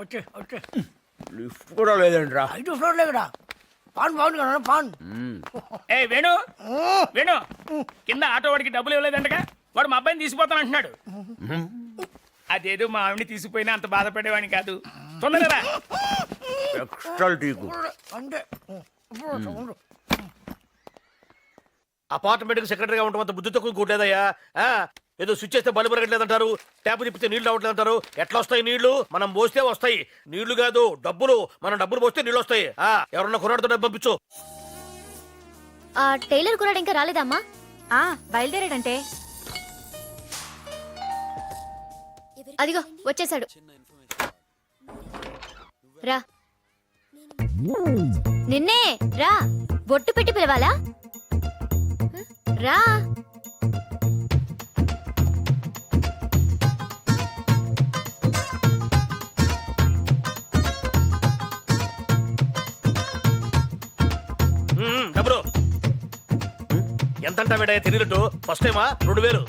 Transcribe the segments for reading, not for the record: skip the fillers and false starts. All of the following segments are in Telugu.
వచ్చే లిఫ్ట్ కూడా లేదంట్రా. 5వ ఫ్లోర్ లేకడా పాన్ బాగుంది కదా పాన్. ఏ వేణు వేణు కింద ఆటో వాడికి డబ్బులు ఇవ్వలేదంటగా, వాడు మా అబ్బాయిని తీసుకుపోతాను అంటున్నాడు. అదేదో మా ఆవిడని తీసుకుపోయినా అంత బాధపడేవాడిని కాదు. తొందరగా ఎక్స్ట్రా టీకు. అంటే అపార్ట్మెంట్ కి సెక్రటరీగా ఉండటం అంత బుద్ధి తక్కువ కూడలేదయ్యా. ఏదో స్విచ్ చేస్తే బల్బు పెరగట్లేదంటారు, ట్యాప్ తిప్పితే నీళ్లు రావట్లేదంటారు. ఎట్లా వస్తాయి నీళ్లు? మనం పోస్తే వస్తాయి. నీళ్లు కాదు డబ్బులు. మనం డబ్బులు పోస్తే నీళ్లు వస్తాయి. ఎవరన్నా కుర్రాడితో డబ్బు పంపించు. ఆ టైలర్ కుర్రాడు ఇంకా రాలేదమ్మా? బయలుదేరాడంటే. అదిగో వచ్చేసాడు. రా నిన్నే రా. బొట్టు పెట్టి పిలవాలా? రా. డబ్బులు ఎంత అంటా తెలియట్టు. ఫస్ట్ టైమా 2000.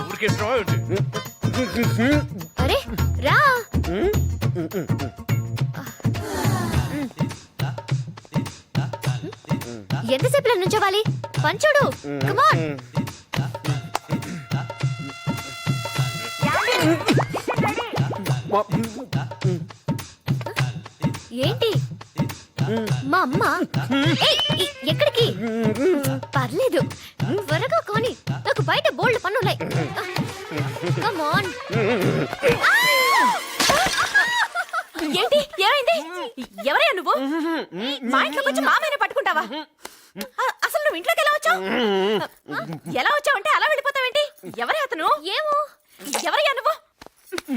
ఊరికే అరే రా. ఎంతసేపు నుంచోవాలి? పంచుడు కమాన్. ఏంటి మా అమ్మ? ఎక్కడికి? పర్లేదు త్వరగా కానీ, నాకు బయట బోల్డ్ పనున్నాయి. కమాన్. ఏంటి ఏమైంది? ఎవరయ్యా నువ్వు? మా ఇంట్లోకి వచ్చి మామయ్యని పట్టుకుంటావా? అసలు నువ్వు ఇంట్లోకి ఎలా వచ్చావు? ఎలా వచ్చావంటే అలా వెళ్ళిపోతావేంటి? ఎవరే అతను? ఏమో. ఎవరయ్యా నువ్వు?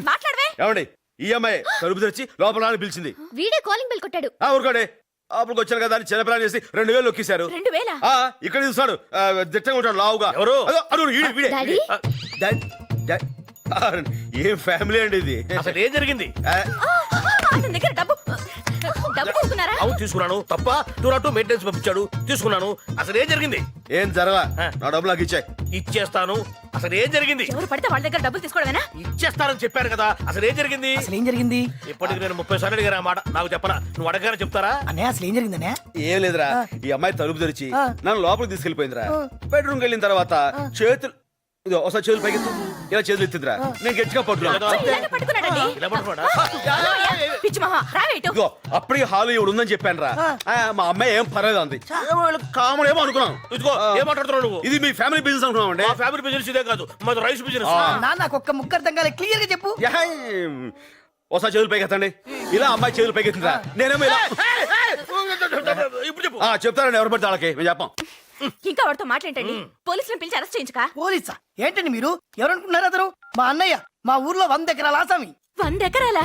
మాట్లాడవే. ఏమండి ఈఎంఐ తలుపు తెరిచి లోపల పిలిచింది. వీడే కాలింగ్ బెల్ కొట్టాడు. ఊరుకోండి. అప్పుడు వచ్చాను కదా అని చిన్నపిల్లని చేసి 2000 నొక్కేశారు. 2000? ఇక్కడ చూస్తాడు దిట్టంగా ఉంటాడు లావుగా. ఎవరు? డాడీ? ఏం ఫ్యామిలీ అండి ఇది? అసలు ఏం జరిగింది? అతని దగ్గర డబ్బు తీసుకున్నారా? అవును తీసుకున్నాను. తప్ప 202 మెయింటెనెన్స్ పంపించాడు, తీసుకున్నాను. అసలు ఏం జరిగింది? ఏం జరగా. నా డబ్బులు నాకు ఇచ్చాయి. ఇచ్చేస్తాను. అసలు ఏం జరిగింది? ఎవరు పడితే వాళ్ళ దగ్గర డబ్బులు తీసుకోవడమేనా? ఇచ్చేస్తానని చెప్పారు కదా. అసలు ఏం జరిగింది? ఇప్పటికి నేను 30 సార్లు అడిగాను ఆ మాట. నాకు చెప్పనా? నువ్వు అడగానే చెప్తారా? అన్నయ్య అసలు ఏం జరిగిందనే? ఏం లేదురా, ఈ అమ్మాయి తలుపు తెరిచి నన్ను లోపలికి తీసుకెళ్లిపోయిందిరా. బెడ్రూమ్కి వెళ్ళిన తర్వాత చేతులు ఒకసారి చేతులు పైకి ఇలా చేతులు ఎత్తిందిరా. నేను గట్టిగా పట్టుకున్నాడండి. ఇదిగో అప్పటికి హాలు ఇవిడు ఉందని చెప్పాను రా. మా అమ్మాయి ఏం పర్లేదు అంది. కామన్ ఏమో అనుకున్నాం. ఇదిగో ఏం మాట్లాడుతున్నావు నువ్వు? ఇది మీ ఫ్యామిలీ బిజినెస్ అనుకున్నాం అండి. మా ఫ్యామిలీ బిజినెస్ ఇదే కాదు, మాది రైస్ బిజినెస్. నాకు ఒక్క ముక్క అర్థం కాలే, క్లియర్ గా చెప్పు. ఒకసారి చేతులు పైకి ఎత్తండి. ఇలా అమ్మాయి చేతులు పైకి ఎత్తిందిరా. నేనేమో ఇలా ఇప్పుడు చెప్పు. చెప్తారండి ఎవరు పడితే వాళ్ళకి మేము చెప్పాం. ఇంకా వాడితో మాట్లాడండి. పోలీసులను పిలిచి అరెస్ట్ చేయించుకా. పోలీసా? ఏంటండి మీరు? ఎవరనుకుంటున్నారు అతను? మా అన్నయ్య. మా ఊర్లో 100 ఎకరాల ఆసామి. 100 ఎకరాలా?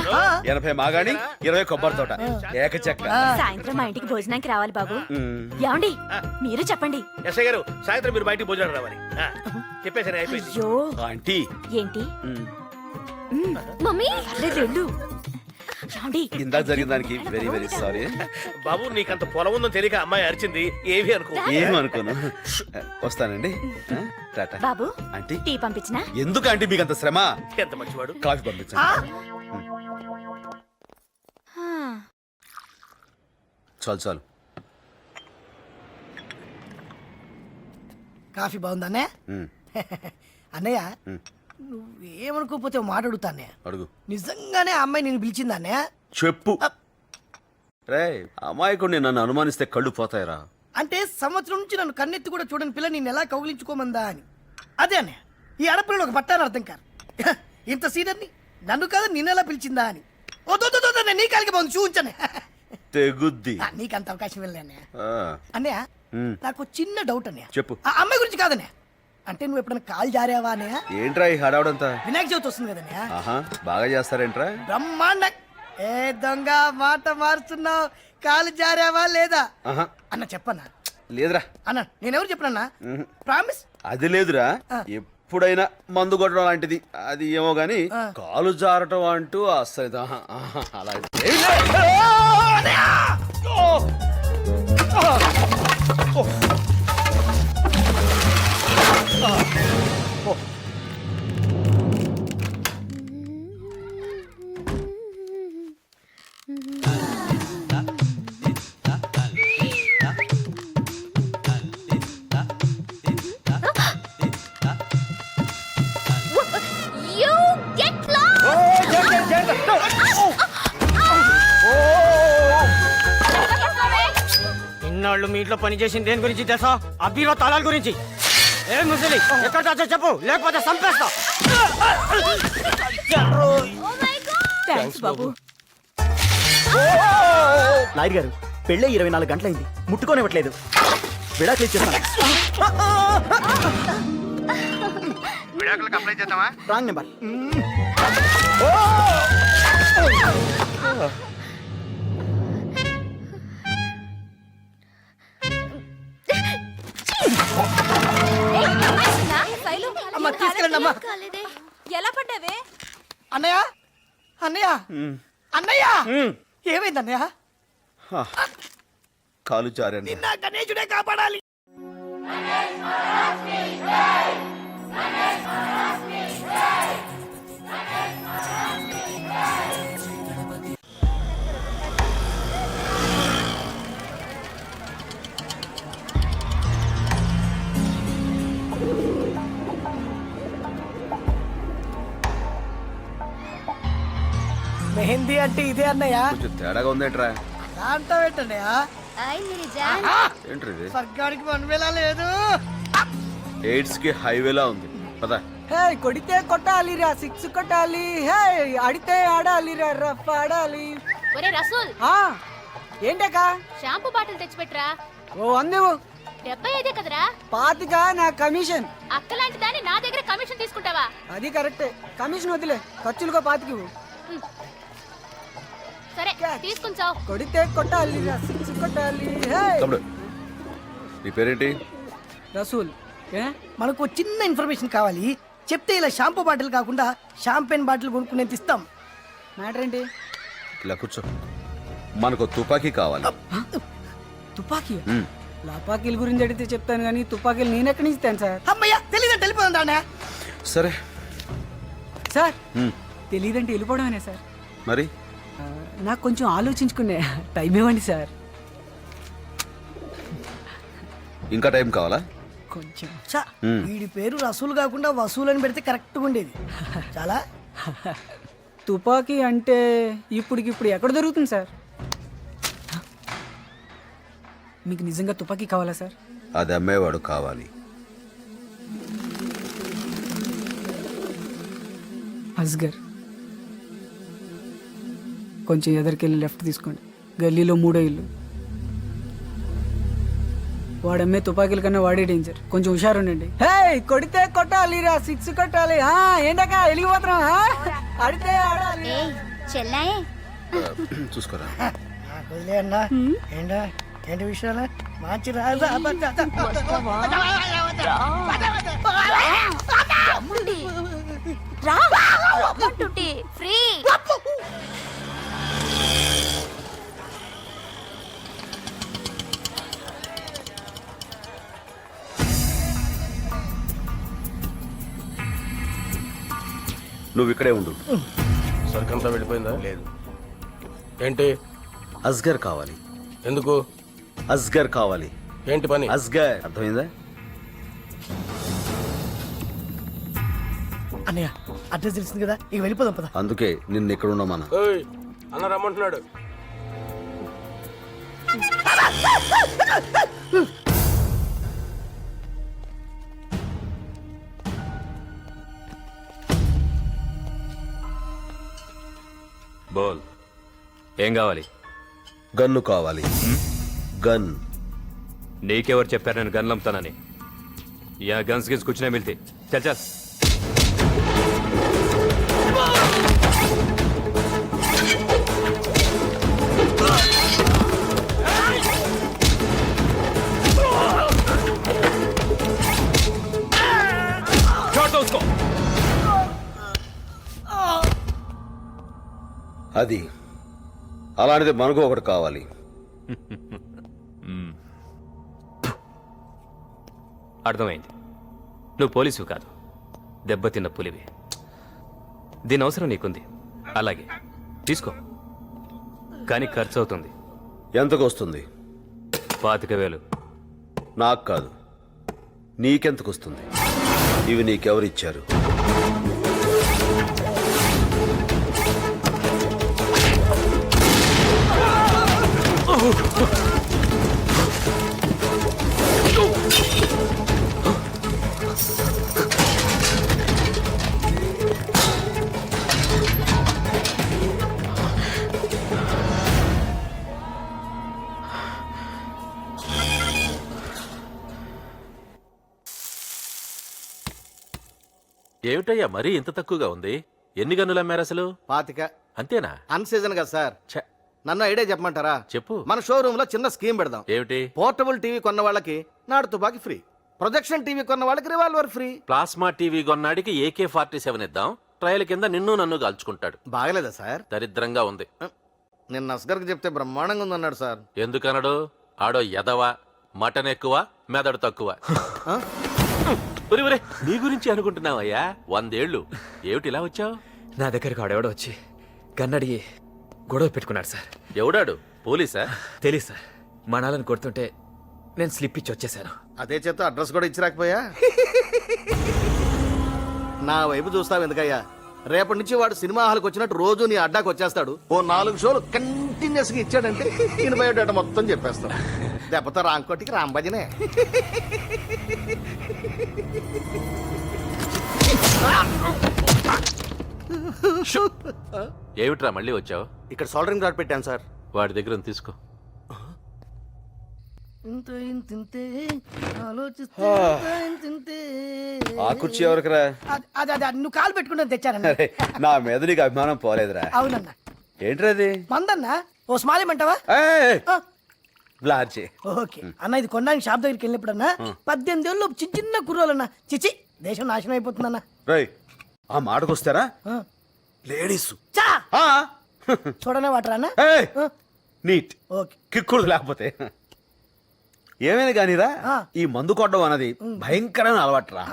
80 మాగాణి 20 కొబ్బరి తోట ఏక చెక్క. సాయంత్రం మా ఇంటికి భోజనానికి రావాలి బాబు. ఏమండి మీరు చెప్పండి. ఎస్ఐ గారు సాయంత్రం మీరు బయటికి భోజనం రావాలి. చెప్పేసరి అయిపోయింది. అయ్యో ఆంటీ ఏంటి? మమ్మీ వెళ్ళు. ఇందాక జరిగిన దానికి వెరీ వెరీ సారీ బాబు. నీకంత పొలం ఉందని తెలియక అమ్మాయి అరిచింది. ఏవి అనుకో. ఏమి అనుకోను. వస్తానండి. టాటా. బాబు ఆంటీ టీ పంపించినా? ఎందుకు ఆంటీ మీకు అంత శ్రమ? ఎంత మంచివాడు. కాఫీ పంపించండి. చాలు చాలు. కాఫీ బాగుందా అన్నయ్య? అన్నయ్య నువ్వేమనుకోకపోతే మాట అడుగుతా అన్నయ్య. అడుగు. నిజంగానే ఆ అమ్మాయి నేను పిలిచిందా అన్నయ్య? చెప్పు. రే అమాయకుడిని నన్ను అనుమానిస్తే కళ్ళు పోతాయిరా. అంటే సంవత్సరం నుంచి నన్ను కన్నెత్తి కూడా చూడని పిల్ల నేను ఎలా కౌగిలించుకోమందా అని. అదే అన్నయ్య, ఈ ఆడపిల్లలు ఒక పట్టాను అర్థం కాదు. ఇంత సీనియర్ని నన్ను కాదు నిన్నెలా పిలిచిందా అని. నీ కాలికి బాగుంది చూపించానే. తెగుద్ది. నీకంత అవకాశం వెళ్ళలే అన్నయ్య. అన్నయ్య నాకు చిన్న డౌట్ అన్నయ్య. చెప్పు. ఆ అమ్మాయి గురించి కాదన్నయ్య. అంటే నువ్వు ఎప్పుడైనా కాల్ జారావా అన్నయ్య? ఏంట్రా ఈ హడావుడంతా? వినాయక చవితి వస్తుంది కదన్నయ్య. బాగా చేస్తారేంట్రా? బ్రహ్మాండ. ఏ దొంగ మాట మారుస్తున్నావు. కాలు జారావా లేదా అన్న? చెప్పన్నా. లేదురా అన్న. నేనెవరు చెప్పనన్నా? ప్రామిస్. అది లేదురా. ఎప్పుడైనా మందు కొట్టడం లాంటిది అది ఏమో గాని కాలు జారటం అంటూ అస్సలు అలా ఇన్నాళ్ళు మీ ఇంట్లో పని చేసింది దేని గురించి తెలుసా? అబ్బీరో తాళాల గురించి. ఏ ముసలి ఎక్కడ దాచో చెప్పు, లేకపోతే చంపేస్తా. థ్యాంక్స్ బాబు. లాయర్ గారు, పెళ్ళే 24 గంటలైంది, ముట్టుకోనివ్వట్లేదు. విడాకులు ఇచ్చేస్తాను. Wrong number. అమ్మా, తీసుకెళ్ళండి అమ్మా. ఎలా పడ్డావే? అన్నయ్య అన్నయ్య అన్నయ్య ఏమైంది అన్నయ్య? కాలు జారండి. నిన్న గణేశుడే కాపాడాలి. మెహందీ అంటే ఇదే అన్నయ్య. కొంచెం తేడాగా ఉందేంట్రా? దాంట్లో ఏంటన్నయ్య? ఏంట్రా ఇది? స్వర్గానికి వన్వేలా లేదు. ఎయిడ్స్ కి హైవేలా ఉంది పదా. హే కొడితే కొట్టాలిరా, సిక్స్ కొట్టాలి. హే ఆడితే ఆడాలిరా, రఫ్ ఆడాలి. ఒరే రసూల్, ఆ ఏంటక్క? Shampoo bottle తెచ్చిపెట్రా. ఓ అందేవు 75 కదరా? 25 నా కమిషన్. అక్కలాంటి దాన్ని నా దగ్గర కమిషన్ తీసుకుంటావా? అది కరెక్టే, కమిషన్ వదిలే, ఖర్చులుగా 25. సరే తీసుకుంటావు. కొడితే కొట్టాలిరా, సిక్స్ కొట్టాలి. హే తమ్ముడు, నీ పేరేంటి? రసూల్. ఏ మనకు ఓ చిన్న ఇన్ఫర్మేషన్ కావాలి. చెప్తే ఇలా షాంపూ బాటిల్ కాకుండా షాంపెన్ బాటిల్ కొనుక్కునే ఇస్తాం. మ్యాటర్ ఏంటి? ఇలా కూర్చో. మనకు తుపాకీ కావాలి. తుపాకీ? ఉమ్. లపాకీల గురించి అడిగితే చెప్తాను కానీ తుపాకీలు నేను ఎక్కడి నుంచి ఇస్తాను సార్? అమ్మయ్య, తెలియదంటే వెళ్ళిపోదాం అన్నయ్య. సరే. సార్ ఉమ్. తెలియదంటే వెళ్ళిపోవడమేనా సార్? మరి నాకు కొంచెం ఆలోచించుకునే టైం ఇవ్వండి సార్. ఇంకా టైం కావాలా? కొంచెం. ఛ, ఉమ్. వీడి పేరు రసూలు కాకుండా వసూలు అని పెడితే కరెక్ట్గా ఉండేది. చాలా తుపాకీ అంటే ఇప్పటికిప్పుడు ఎక్కడ దొరుకుతుంది సార్? మీకు నిజంగా తుపాకీ కావాలా సార్? అది అమ్మేవాడు కావాలి. అస్గర్, కొంచెం ఎదరికెళ్ళి లెఫ్ట్ తీసుకోండి. గల్లీలో 3వ ఇల్లు. వాడమ్మే తుపాకీల కన్నా వాడే డేంజర్. కొంచెం హుషారుండండి. హే కొడితే కొట్టాలిరా, సిక్స్ కొట్టాలి. ఏంటక్క వెలిగిపోతున్నాం? ఆడితే ఆడాలి. చెల్లాయే చూసుకోరా. వదిలే అన్నా. ఏంటా ఏంటి విషయాలు? మంచి రాజా ఫ్రీ. నువ్వు ఇక్కడే ఉండు. సరికంతా వెళ్ళిపోయిందా? లేదు. ఏంటి? అస్గర్ కావాలి. ఎందుకు? అస్గర్ కావాలి. ఏంటి పని? అస్గర్ అర్థమైందా? అన్నయ్య, అడ్రస్ తెలిసింది కదా, ఇక వెళ్ళిపోదాం పద. అందుకే నిన్ను ఇక్కడ ఉండమన్నా. ఏయ్, అన్న రమ్మంటున్నాడు. బోల్, ఏం కావాలి? గన్ను కావాలి. గన్. నీకెవరు చెప్పారు నేను గన్లు అమ్ముతానని? యా గన్స్ గిన్స్ కుछ नहीं मिलती. चल चल. छोड़ दो उसको. అది అలాంటిది మనకు ఒకటి కావాలి. అర్థమైంది. నువ్వు పోలీసు కాదు, దెబ్బతిన్న పులివి. దీని అవసరం నీకుంది, అలాగే తీసుకో. కానీ ఖర్చు అవుతుంది. ఎంతకు వస్తుంది? 25,000. నాకు కాదు, నీకెంతకు వస్తుంది? ఇవి నీకెవరిచ్చారు? ఏమిటయ్యా మరీ ఇంత తక్కువగా ఉంది? ఎన్ని గన్నులు అమ్మారు అసలు? 25. అంతేనా? అన్ సీజన్ కదా సార్. ఛ, నన్ను ఐడియా చెప్పమంటారా? చెప్పు. మన షోరూమ్ లో చిన్న స్కీమ్ పెడదాం. ఏమిటి? పోర్టబుల్ టీవీ కొన్న వాళ్ళకి నాడు తుపాకీ ఫ్రీ, ప్రొజెక్షన్ టీవీ కొన్న వాళ్ళకి రివాల్వర్ ఫ్రీ. ప్లాస్మా టీవీ కొన్నాడికి AK-47 ఇద్దాం. ట్రయల్ కింద నిన్ను నన్ను కాల్చుకుంటాడు. బాగలేదా సార్? దరిద్రంగా ఉంది. నిన్న అస్గర్కి చెప్తే బ్రహ్మాండంగా ఉందన్నాడు సార్. ఎందుకనడు? ఆడో ఎదవ, మటన్ ఎక్కువ, మెదడు తక్కువ. ఒరే ఒరే, నీ గురించి అనుకుంటున్నావయ్యా? 100 ఏళ్ళు ఏమిటి ఇలా వచ్చావు? నా దగ్గరకు ఆడెవడో వచ్చి కన్నడిగి గొడవ పెట్టుకున్నాడు సార్. ఎవడాడు? పోలీసా? తెలీదు సార్. మనాలను కొడుతుంటే నేను స్లిప్ ఇచ్చి వచ్చేసాను. అదే చేత అడ్రస్ కూడా ఇచ్చిరాకపోయా? నా వైపు చూస్తావు ఎందుకయ్యా? రేపటి నుంచి వాడు సినిమా హాల్కి వచ్చినట్టు రోజు నీ అడ్డాకి వచ్చేస్తాడు. ఓ 4 షోలు కంటిన్యూస్ గా ఇచ్చాడంటే ఈయన బయోడేటా మొత్తం చెప్పేస్తాడు. దెబ్బతో రాంకోటికి రాంబజనే. ఏమిట్రా మళ్ళీ వచ్చావు? ఇక్కడ సోల్డరింగ్ రాడ్ పెట్టాను సార్. వాడి దగ్గర ఉంది, తీసుకో. ఆ కుర్చీ ఎవరికరా? అదే నువ్వు కాలు పెట్టుకుంటే తెచ్చానన్నా. అరే, నా మీద నీకు అభిమానం పోలేదురా. అవునన్నా. ఏంట్రా అది? మందన్నా ఓ స్మాల్ ఇమ్మంటావా? ఏయ్, బ్లార్జీ. ఓకే అన్న, ఇది కొనడానికి షాప్ దగ్గరికి వెళ్ళినప్పుడన్నా 18 ఏళ్ళు చిన్న చిన్న కుర్రోలన్నా చిచి దేశం నాశనం అయిపోతుందన్నా. రేయ్, ఆ మాటకొస్తారా లేడీస్ చా చూడనే వాటరా అన్న. నీట్ ఓకే కిక్కుడు లేకపోతే ఏమైనా కానీరా, ఈ మందు కొట్టడం అన్నది భయంకరమైన అలవాటురా.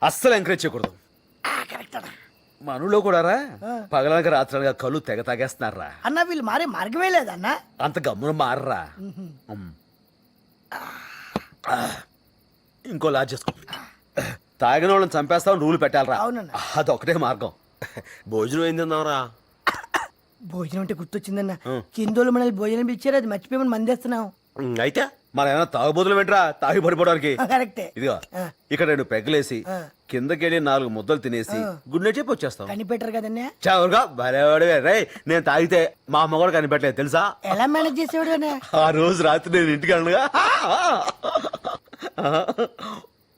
అస్సలు ఎంకరేజ్ చేయకూడదు. మనలో కూడా రా పగలనక రాత్రనగా కళ్ళు తెగ తాగేస్తున్నారా అన్న. వీళ్ళు మారే మార్గమే లేదన్నా. అంత గమ్మున మారరా. ఇంకో లాజ్ చేసుకో. తాగిన వాళ్ళని చంపేస్తామని రూలు పెట్టాలరా. అవునన్నా. అదొకటే మార్గం. భోజనం ఏం తిందాంరా? భోజనం అంటే గుర్తొచ్చిందన్న. కిందోళ్ళు మనల్ని భోజనం పిలిచారు, అది మర్చిపోయి మందేస్తున్నాం. అయితే మన ఏమైనా తాగుబోతులు వెంటరా తాగి పడిపోవడానికి? కరెక్టే. ఇదిగో ఇక్కడ 2 పెగ్గలేసి కిందకెళ్ళి 4 ముద్దలు తినేసి గుడ్ నైట్ చెప్పి వచ్చేస్తాం. కనిపెట్టరు కదన్నా. చవరుగా భలేవాడివే. రే, నేను తాగితే మా అమ్మ కూడా కనిపెట్టలేదు తెలుసా? ఎలా మేనేజ్ చేసేవాడు? ఆ రోజు రాత్రి నేను ఇంటికి అనగా